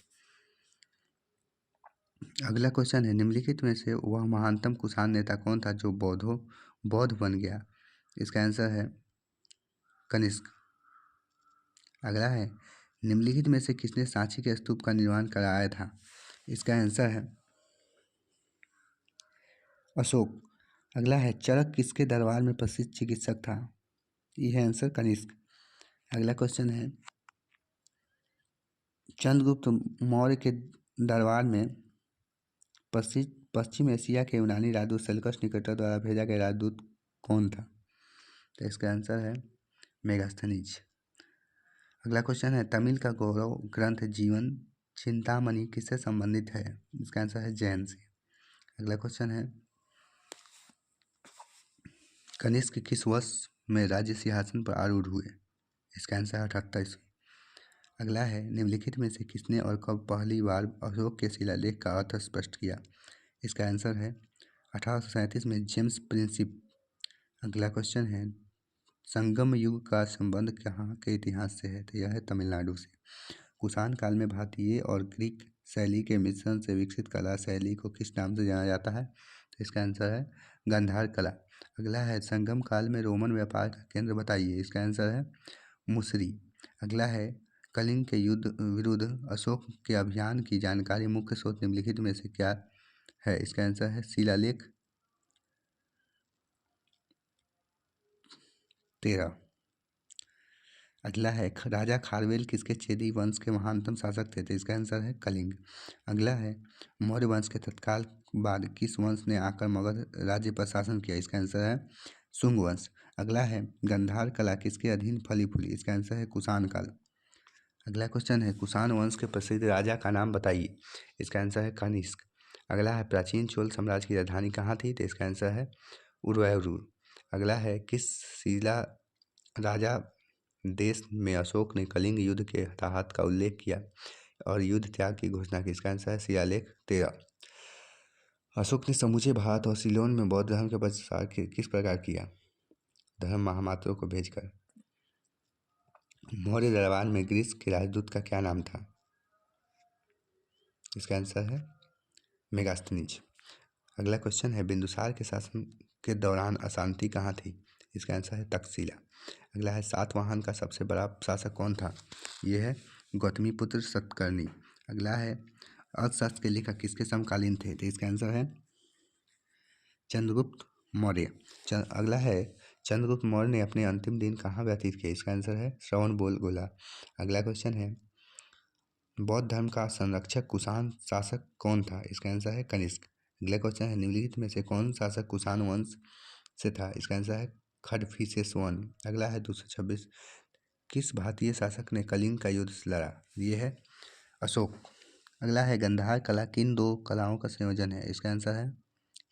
अगला क्वेश्चन है, निम्नलिखित में से वह महानतम कुषाण नेता कौन था जो बौद्ध बन गया? इसका आंसर है कनिष्क। अगला है, निम्नलिखित में से किसने सांची के स्तूप का निर्माण कराया था? इसका आंसर है अशोक। अगला है, चरक किसके दरबार में प्रसिद्ध चिकित्सक था? यह है आंसर कनिष्क। अगला क्वेश्चन है, चंद्रगुप्त मौर्य के दरबार में पश्चिम एशिया के यूनानी राजदूत सेल्कस निकेटर द्वारा भेजा गया राजदूत कौन था? तो इसका आंसर है मेगास्थनीज। अगला क्वेश्चन है तमिल का गौरव ग्रंथ जीवन चिंतामणि किससे संबंधित है? इसका आंसर है जैन से। अगला क्वेश्चन है कनिष्क किस वर्ष में राज्य सिंहासन पर आरूढ़ हुए? इसका आंसर है 78। अगला है निम्नलिखित में से किसने और कब पहली बार अशोक के शिलालेख का अर्थ स्पष्ट किया? इसका आंसर है 1837 में जेम्स प्रिंसिप। अगला क्वेश्चन है संगम युग का संबंध कहाँ के इतिहास से है? तो यह है तमिलनाडु से। कुषाण काल में भारतीय और ग्रीक शैली के मिश्रण से विकसित कला शैली को किस नाम से जाना जाता है? तो इसका आंसर है गांधार कला। अगला है संगम काल में रोमन व्यापार का केंद्र बताइए। इसका आंसर है मुसरी। अगला है कलिंग के युद्ध विरुद्ध अशोक के अभियान की जानकारी मुख्य स्रोत निम्नलिखित में से क्या है? इसका आंसर है शिलालेख 13। अगला है राजा खारवेल किसके चेदी वंश के महानतम शासक थे? तो इसका आंसर है कलिंग। अगला है मौर्य वंश के तत्काल बाद किस वंश ने आकर मगध राज्य पर शासन किया? इसका आंसर है शुंग वंश। अगला है गंधार कला किसके अधीन फली फूली? इसका आंसर है कुषाण काल। अगला क्वेश्चन है कुषाण वंश के प्रसिद्ध राजा का नाम बताइए। इसका आंसर है कनिष्क। अगला है प्राचीन चोल साम्राज्य की राजधानी कहाँ थी? तो इसका आंसर है उदयपुर। अगला है किस शिला राजा देश में अशोक ने कलिंग युद्ध के हताहत का उल्लेख किया और युद्ध त्याग की घोषणा की? इसका आंसर है शिलालेख 13। अशोक ने समूचे भारत और सिलोन में बौद्ध धर्म के प्रसार किस प्रकार किया? धर्म महामात्रों को भेजकर। मौर्य दरबार में ग्रीस के राजदूत का क्या नाम था? इसका आंसर है मेगास्थनीज। अगला क्वेश्चन है बिंदुसार के शासन के दौरान अशांति कहाँ थी? इसका आंसर है तक्षशिला। अगला है सातवाहन का सबसे बड़ा शासक कौन था? यह है गौतमीपुत्र सतकर्णी। अगला है अर्थशास्त्र के लेखक किसके समकालीन थे? तो इसका आंसर है चंद्रगुप्त मौर्य। अगला है चंद्रगुप्त मौर्य ने अपने अंतिम दिन कहाँ व्यतीत किए? इसका आंसर है श्रवणबेलगोला। अगला क्वेश्चन है बौद्ध धर्म का संरक्षक कुषाण शासक कौन था? इसका आंसर है कनिष्क। अगला क्वेश्चन है निम्नलिखित में से कौन शासक कुषाण वंश से था? इसका आंसर है खडफिसेश्वन। अगला है 226 किस भारतीय शासक ने कलिंग का युद्ध लड़ा? ये है अशोक। अगला है गंधार कला किन दो कलाओं का संयोजन है? इसका आंसर है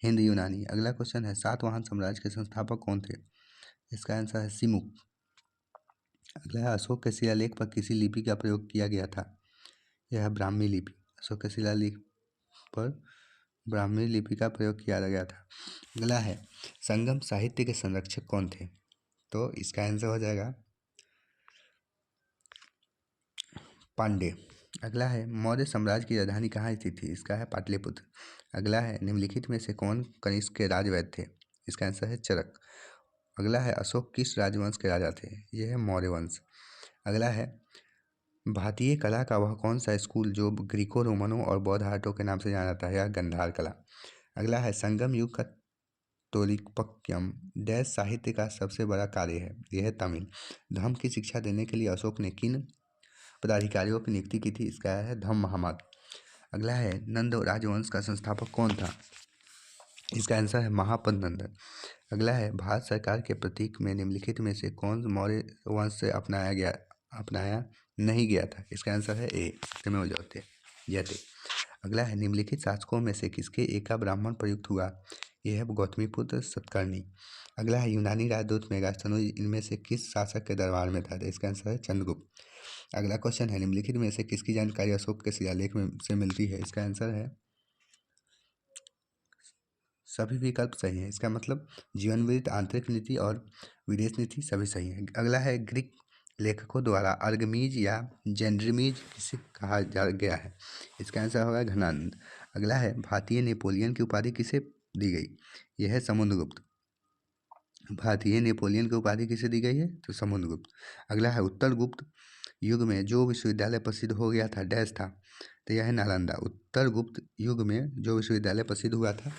हिंद यूनानी। अगला क्वेश्चन है सातवाहन साम्राज्य के संस्थापक कौन थे? इसका आंसर है सिमुक। अगला है अशोक के शिलालेख पर किसी लिपि का प्रयोग किया गया था? यह है ब्राह्मी लिपि। अशोक के शिलालेख पर ब्राह्मी लिपि का प्रयोग किया गया था। अगला है संगम साहित्य के संरक्षक कौन थे? तो इसका आंसर हो जाएगा पांडे। अगला है मौर्य साम्राज्य की राजधानी कहाँ स्थित थी? इसका है पाटलिपुत्र। अगला है निम्नलिखित में से कौन कनिष्क के राजवैद्य थे? इसका आंसर है चरक। अगला है अशोक किस राजवंश के राजा थे? यह है मौर्य वंश। अगला है भारतीय कला का वह कौन सा स्कूल जो ग्रीको रोमनों और बौद्ध आर्टों के नाम से जाना जाता है? यह गंधार कला। अगला है संगम युग का तोलिकपक्यम डैश साहित्य का सबसे बड़ा कार्य है? यह है तमिल। धर्म की शिक्षा देने के लिए अशोक ने किन पदाधिकारियों की नियुक्ति की थी? इसका है धम्म महामत। अगला है नंद राजवंश का संस्थापक कौन था? इसका आंसर है महापद नंदन। अगला है भारत सरकार के प्रतीक में निम्नलिखित में से कौन मौर्य वंश से अपनाया नहीं गया था? इसका आंसर है ए तमेव जयते। अगला है निम्नलिखित शासकों में से किसके एका ब्राह्मण प्रयुक्त हुआ? यह है गौतमीपुत्र सतकर्णी। अगला है यूनानी राजदूत मेगास्थनीज इनमें से किस शासक के दरबार में था? इसका आंसर है चंद्रगुप्त। अगला क्वेश्चन है निम्नलिखित में से किसकी जानकारी अशोक के शिलालेख में से मिलती है? इसका आंसर है सभी विकल्प सही हैं। इसका मतलब जीवन वृत्त, आंतरिक नीति और विदेश नीति सभी सही हैं। अगला है ग्रीक लेखकों द्वारा अर्गमीज या जेंड्रीमीज किसे कहा गया है? इसका आंसर होगा घनानंद। अगला है भारतीय नेपोलियन की उपाधि किसे दी गई? यह है समुद्रगुप्त। भारतीय नेपोलियन की उपाधि किसे दी गई है? तो समुद्रगुप्त। अगला है उत्तर गुप्त युग में जो विश्वविद्यालय प्रसिद्ध हो गया था डैश था? तो यह है नालंदा। उत्तर गुप्त युग में जो विश्वविद्यालय प्रसिद्ध हुआ था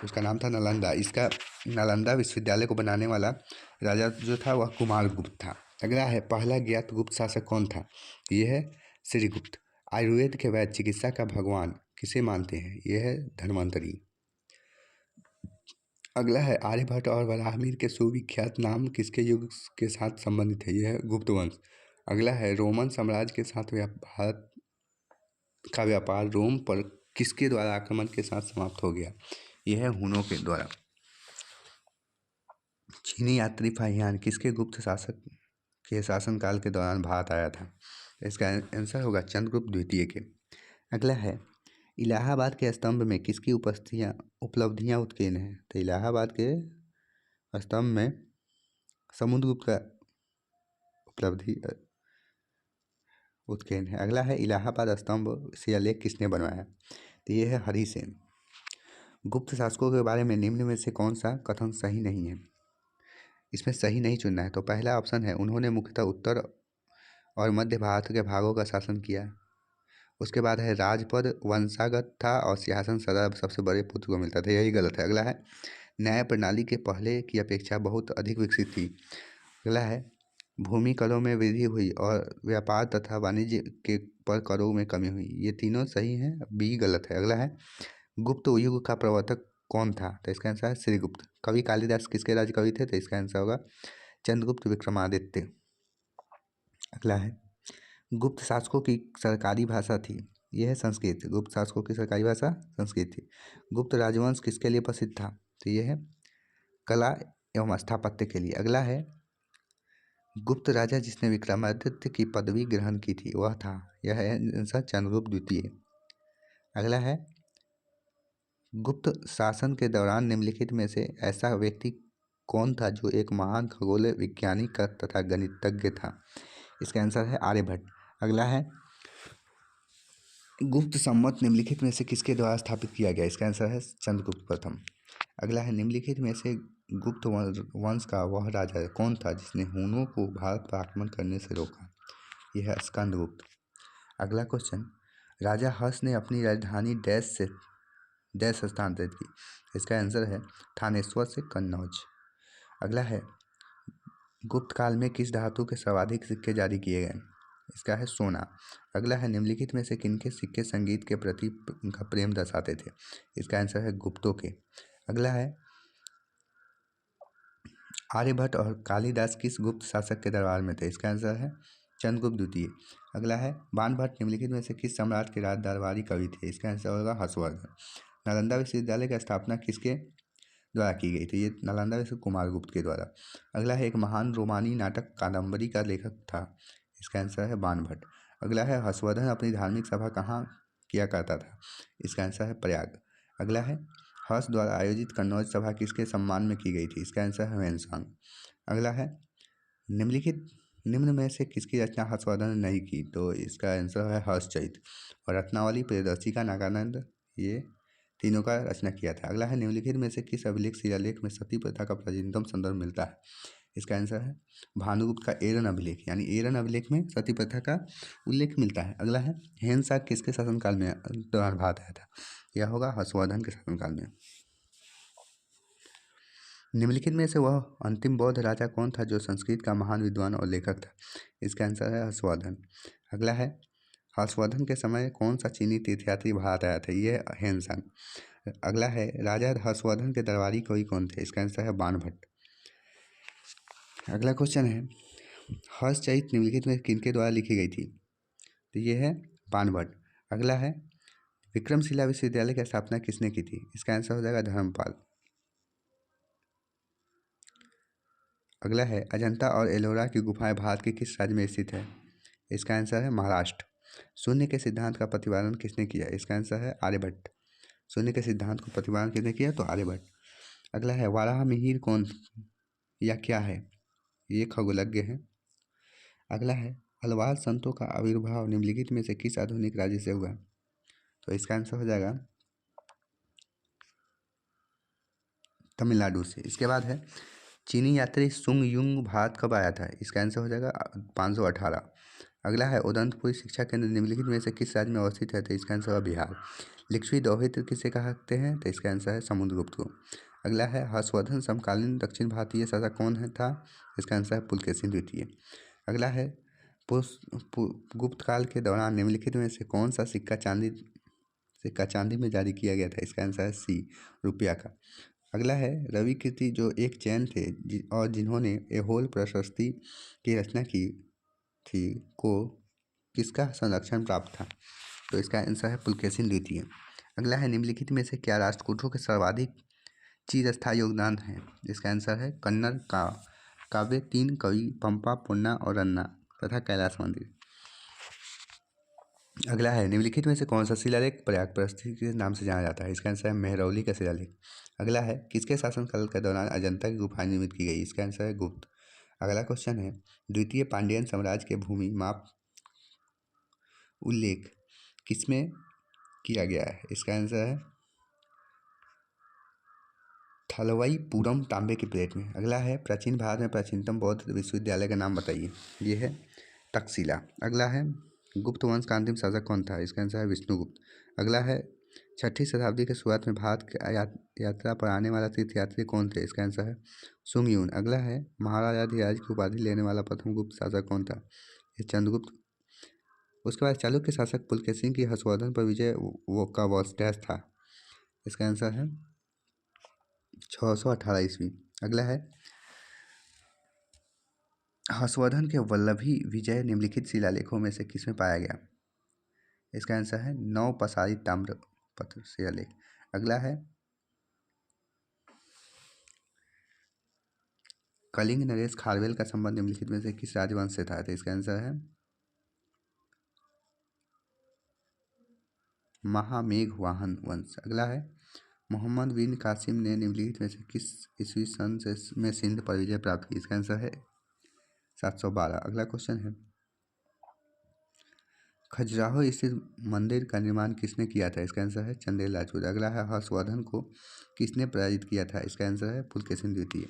उसका नाम था नालंदा। इसका नालंदा विश्वविद्यालय को बनाने वाला राजा जो था वह कुमारगुप्त था। अगला है पहला ज्ञात गुप्त शासक कौन था? यह है श्रीगुप्त। आयुर्वेद के वैद्य चिकित्सा का भगवान किसे मानते हैं? यह है धन्वंतरी। अगला है आर्यभट्ट और वराहमिहिर के सुविख्यात नाम किसके युग के साथ संबंधित है? यह है गुप्त वंश। अगला है रोमन साम्राज्य के साथ भारत का व्यापार रोम पर किसके द्वारा आक्रमण के साथ समाप्त हो गया? यह है हुनों के द्वारा। चीनी यात्री फाहियान किसके गुप्त शासक के शासनकाल के दौरान भारत आया था? इसका आंसर होगा चंद्रगुप्त द्वितीय के। अगला है इलाहाबाद के स्तंभ में किसकी उपलब्धियां उत्कीर्ण है? तो इलाहाबाद के स्तंभ में समुद्रगुप्त का उपलब्धि उत्कीर्ण है। अगला है इलाहाबाद स्तंभ शिलालेख किसने बनवाया? तो ये है हरिसेन। गुप्त शासकों के बारे में निम्न में से कौन सा कथन सही नहीं है? इसमें सही नहीं चुनना है। तो पहला ऑप्शन है उन्होंने मुख्यतः उत्तर और मध्य भारत के भागों का शासन किया। उसके बाद है राजपद वंशागत था और सिंहासन सदा सबसे बड़े पुत्र को मिलता था, यही गलत है। अगला है न्याय प्रणाली के पहले की अपेक्षा बहुत अधिक विकसित थी। अगला है भूमि करों में वृद्धि हुई और व्यापार तथा वाणिज्य के पर करों में कमी हुई, ये तीनों सही हैं, बी गलत है। अगला है गुप्त युग का प्रवर्तक कौन था? तो इसका आंसर है श्रीगुप्त। कवि कालिदास किसके राज्य कवि थे? तो इसका आंसर होगा चंद्रगुप्त विक्रमादित्य। अगला है गुप्त शासकों की सरकारी भाषा थी? यह है संस्कृत। गुप्त शासकों की सरकारी भाषा संस्कृत थी। गुप्त राजवंश किसके लिए प्रसिद्ध था? तो यह है कला एवं स्थापत्य के लिए। अगला है गुप्त राजा जिसने विक्रमादित्य की पदवी ग्रहण की थी वह था? यह है आंसर चंद्रगुप्त द्वितीय। अगला है गुप्त शासन के दौरान निम्नलिखित में से ऐसा व्यक्ति कौन था जो एक महान खगोल विज्ञानी का तथा गणितज्ञ था? इसका आंसर है आर्यभट्ट। अगला है गुप्त सम्मत निम्नलिखित में से किसके द्वारा स्थापित किया गया? इसका आंसर है चंद्रगुप्त प्रथम। अगला है निम्नलिखित में से गुप्त वंश का वह राजा कौन था जिसने हुनों को भारत पर आक्रमण करने से रोका? यह है स्कंदगुप्त। अगला क्वेश्चन राजा हर्ष ने अपनी राजधानी डैश से डैश स्थानांतरित की? इसका आंसर है थानेश्वर से कन्नौज। अगला है गुप्त काल में किस धातु के सर्वाधिक सिक्के जारी किए गए? इसका है सोना। अगला है निम्नलिखित में से किनके सिक्के संगीत के प्रति उनका प्रेम दर्शाते थे? इसका आंसर है गुप्तों के। अगला है आर्यभट्ट और कालिदास किस गुप्त शासक के दरबार में थे? इसका आंसर है चंद्रगुप्त द्वितीय। अगला है बाणभट्ट निम्नलिखित में से किस सम्राट के राज दरबारी कवि थे? इसका आंसर होगा हर्षवर्धन। नालंदा विश्वविद्यालय की स्थापना किसके द्वारा की गई थी? ये नालंदा विश्वविद्यालय कुमारगुप्त के द्वारा। अगला है एक महान रोमानी नाटक कादम्बरी का लेखक था? इसका आंसर है बाणभट्ट। अगला है हर्षवर्धन अपनी धार्मिक सभा कहाँ किया करता था? इसका आंसर है प्रयाग। अगला है हर्ष द्वारा आयोजित कन्नौज सभा किसके सम्मान में की गई थी? इसका आंसर है ह्वेनसांग। अगला है निम्न में से किसकी रचना हर्षवर्धन ने नहीं की? तो इसका आंसर है हर्षचरित। और रत्नावली प्रियदर्शी नागानंद, ये तीनों का रचना किया था। अगला है निम्नलिखित में से किस अभिलेख शिलालेख में सती प्रथा का प्राचीनतम संदर्भ मिलता है? इसका आंसर है भानुगुप्त का एरन अभिलेख, यानी एरन अभिलेख में सती प्रथा का उल्लेख मिलता है। अगला है ह्वेनसांग किसके शासनकाल में दौरान भारत आया था? यह होगा हर्षवर्धन के शासनकाल में। निम्नलिखित में से वह अंतिम बौद्ध राजा कौन था जो संस्कृत का महान विद्वान और लेखक था? इसका आंसर है हर्षवर्धन। अगला है हर्षवर्धन के समय कौन सा चीनी तीर्थयात्री भारत आया था? ये ह्वेनसांग। अगला है राजा हर्षवर्धन के दरबारी कवि कौन थे? इसका आंसर है बाणभट्ट। अगला क्वेश्चन है हर्षचरित निम्नलिखित में किनके द्वारा लिखी गई थी? तो ये है बाणभट्ट। अगला है विक्रमशिला विश्वविद्यालय की स्थापना किसने की थी? इसका आंसर हो जाएगा धर्मपाल। अगला है अजंता और एलोरा की गुफाएं भारत के किस राज्य में स्थित है? इसका आंसर है महाराष्ट्र। शून्य के सिद्धांत का प्रतिपादन किसने किया? इसका आंसर है आर्यभट्ट। शून्य के सिद्धांत को प्रतिपादन किसने किया? तो आर्यभट्ट। अगला है वराहमिहिर कौन या क्या है? ये खगोलज्ञ है। अगला है अलवार संतों का आविर्भाव निम्नलिखित में से किस आधुनिक राज्य से हुआ? तो इसका आंसर हो जाएगा तमिलनाडु से। इसके बाद है चीनी यात्री सुंग युंग भारत कब आया था? इसका आंसर हो जाएगा 518। अगला है उदंतपुरी शिक्षा केंद्र निम्नलिखित में से किस राज्य में अवस्थित है? तो इसका आंसर है बिहार। लिच्छवी दोहित्र किसे कहते हैं? तो इसका आंसर है समुद्रगुप्त को। अगला है हर्षवर्धन समकालीन दक्षिण भारतीय शासक कौन है था? इसका आंसर है पुलकेशिन द्वितीय। अगला है गुप्त काल के दौरान निम्नलिखित में से कौन सा सिक्का चांदी में जारी किया गया था? इसका आंसर है सी रुपया का। अगला है रवि कीर्ति जो एक जैन थे और जिन्होंने एहोल प्रशस्ति की रचना की थी को किसका संरक्षण प्राप्त था? तो इसका आंसर है पुलकेशिन द्वितीय। अगला है निम्नलिखित में से क्या राष्ट्रकूटों के सर्वाधिक चिरस्थायी योगदान है? इसका आंसर है कन्नड़ काव्य, 3 कवि पंपा, पुन्ना और रन्ना तथा कैलाश मंदिर। अगला है निम्नलिखित में से कौन सा शिलालेख प्रयागप्रस्थी के नाम से जाना जाता है? इसका आंसर है मेहरौली का शिलालेख। अगला है किसके शासनकाल के दौरान अजंता की गुफाएं निर्मित की गई? इसका आंसर है गुप्त। अगला क्वेश्चन है द्वितीय पांड्यन साम्राज्य के भूमि माप उल्लेख किसमें किया गया है? इसका आंसर है थलवईपुरम तांबे की प्लेट में। अगला है प्राचीन भारत में प्राचीनतम बौद्ध विश्वविद्यालय का नाम बताइए। ये है तक्षशिला। अगला है गुप्त वंश का अंतिम शासक कौन था? इसका आंसर है विष्णुगुप्त। अगला है 6ठी शताब्दी के शुरुआत में भारत के यात्रा पर आने वाला तीर्थयात्री कौन थे? इसका आंसर है सुंगयून। अगला है महाराजाधिराज की उपाधि लेने वाला प्रथम गुप्त शासक कौन था? ये चंद्रगुप्त। उसके बाद चालुक्य शासक पुलकेशिन की हर्षवर्धन पर विजय वो का वर्ष डैश था? इसका आंसर है 618 ईस्वी। अगला है हर्षवर्धन के वल्लभी विजय निम्नलिखित शिलालेखों में से किसमें पाया गया? इसका आंसर है नवपसारी ताम्रपत्र शिलालेख। अगला है कलिंग नरेश खारवेल का संबंध निम्नलिखित में से किस राजवंश से था? तो इसका आंसर है महामेघवाहन वंश। अगला है मोहम्मद बिन कासिम ने निम्नलिखित में से किस ईस्वी सन में सिंध पर विजय प्राप्त की? इसका आंसर है 712। अगला क्वेश्चन है खजुराहो स्थित मंदिर का निर्माण किसने किया था? इसका आंसर है चंदेल राजपूत। अगला है हर्षवर्धन को किसने पराजित किया था? इसका आंसर है पुलकेशिन द्वितीय।